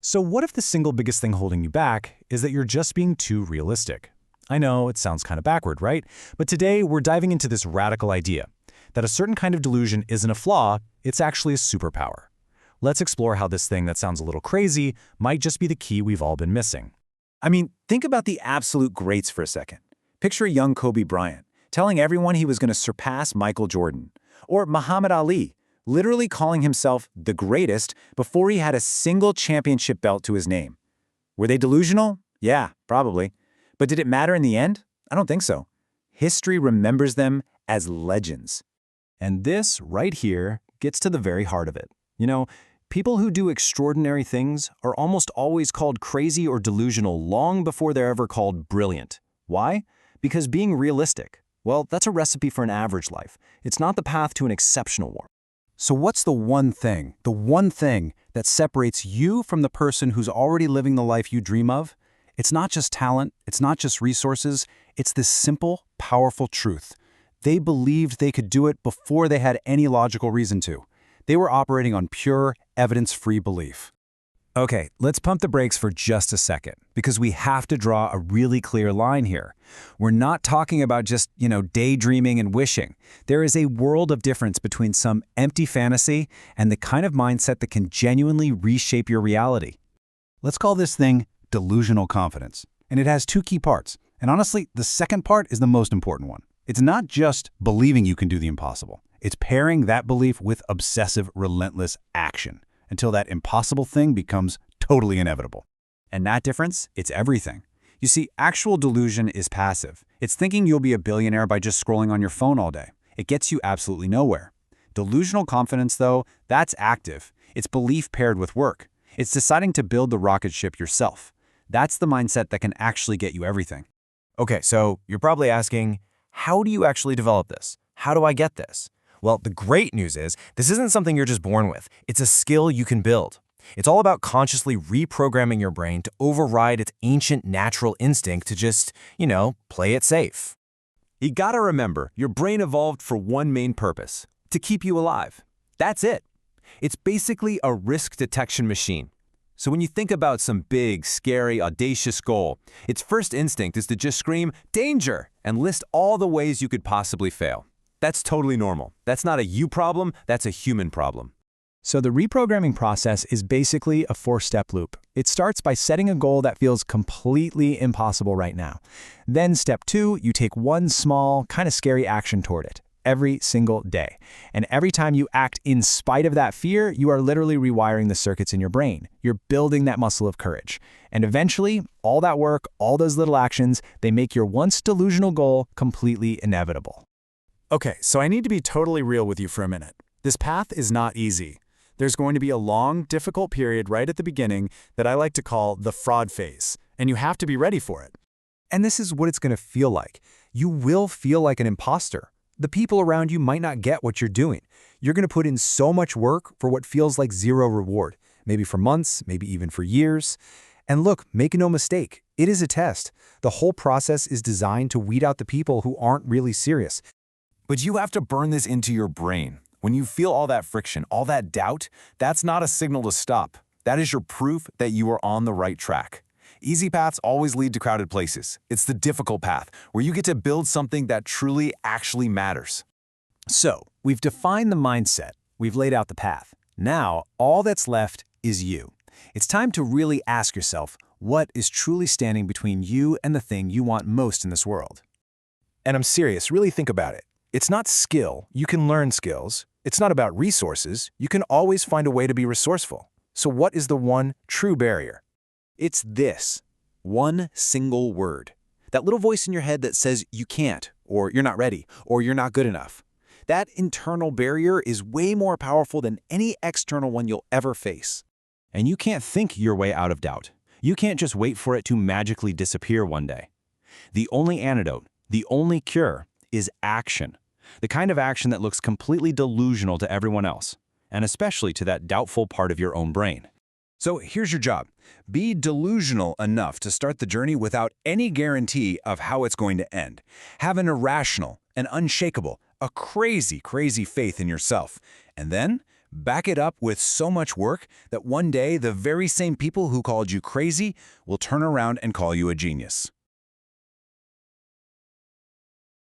So what if the single biggest thing holding you back is that you're just being too realistic? I know it sounds kind of backward, right? But today we're diving into this radical idea that a certain kind of delusion isn't a flaw, it's actually a superpower. Let's explore how this thing that sounds a little crazy might just be the key we've all been missing. I mean, think about the absolute greats for a second. Picture a young Kobe Bryant telling everyone he was going to surpass Michael Jordan. Or Muhammad Ali, literally calling himself the greatest before he had a single championship belt to his name. Were they delusional? Yeah, probably. But did it matter in the end? I don't think so. History remembers them as legends. And this, right here, gets to the very heart of it. You know, people who do extraordinary things are almost always called crazy or delusional long before they're ever called brilliant. Why? Because being realistic, well, that's a recipe for an average life. It's not the path to an exceptional one. So what's the one thing that separates you from the person who's already living the life you dream of? It's not just talent, it's not just resources, it's this simple, powerful truth. They believed they could do it before they had any logical reason to. They were operating on pure, evidence-free belief. Okay, let's pump the brakes for just a second, because we have to draw a really clear line here. We're not talking about just, daydreaming and wishing. There is a world of difference between some empty fantasy and the kind of mindset that can genuinely reshape your reality. Let's call this thing delusional confidence. And it has two key parts. And honestly, the second part is the most important one. It's not just believing you can do the impossible. It's pairing that belief with obsessive, relentless action until that impossible thing becomes totally inevitable. And that difference, it's everything. You see, actual delusion is passive. It's thinking you'll be a billionaire by just scrolling on your phone all day. It gets you absolutely nowhere. Delusional confidence, though, that's active. It's belief paired with work. It's deciding to build the rocket ship yourself. That's the mindset that can actually get you everything. Okay, so you're probably asking, how do you actually develop this? How do I get this? Well, the great news is this isn't something you're just born with. It's a skill you can build. It's all about consciously reprogramming your brain to override its ancient natural instinct to just, play it safe. You gotta remember, your brain evolved for one main purpose: to keep you alive. That's it. It's basically a risk detection machine. So when you think about some big, scary, audacious goal, its first instinct is to just scream, "Danger!" and list all the ways you could possibly fail. That's totally normal. That's not a you problem, that's a human problem. So the reprogramming process is basically a four-step loop. It starts by setting a goal that feels completely impossible right now. Then step 2, you take one small, kind of scary action toward it every single day. And every time you act in spite of that fear, you are literally rewiring the circuits in your brain. You're building that muscle of courage. And eventually, all that work, all those little actions, they make your once delusional goal completely inevitable. Okay, so I need to be totally real with you for a minute. This path is not easy. There's going to be a long, difficult period right at the beginning that I like to call the fraud phase, and you have to be ready for it. And this is what it's going to feel like. You will feel like an imposter. The people around you might not get what you're doing. You're going to put in so much work for what feels like zero reward, maybe for months, maybe even for years. And look, make no mistake, it is a test. The whole process is designed to weed out the people who aren't really serious. But you have to burn this into your brain. When you feel all that friction, all that doubt, that's not a signal to stop. That is your proof that you are on the right track. Easy paths always lead to crowded places. It's the difficult path, where you get to build something that truly actually matters. So, we've defined the mindset. We've laid out the path. Now, all that's left is you. It's time to really ask yourself, what is truly standing between you and the thing you want most in this world? And I'm serious, really think about it. It's not skill. You can learn skills. It's not about resources. You can always find a way to be resourceful. So what is the one true barrier? It's this. One single word. That little voice in your head that says you can't, or you're not ready, or you're not good enough. That internal barrier is way more powerful than any external one you'll ever face. And you can't think your way out of doubt. You can't just wait for it to magically disappear one day. The only antidote, the only cure, is action. The kind of action that looks completely delusional to everyone else, and especially to that doubtful part of your own brain. So here's your job. Be delusional enough to start the journey without any guarantee of how it's going to end. Have an irrational, an unshakable, a crazy, crazy faith in yourself. And then Back it up with so much work that one day the very same people who called you crazy will turn around and call you a genius.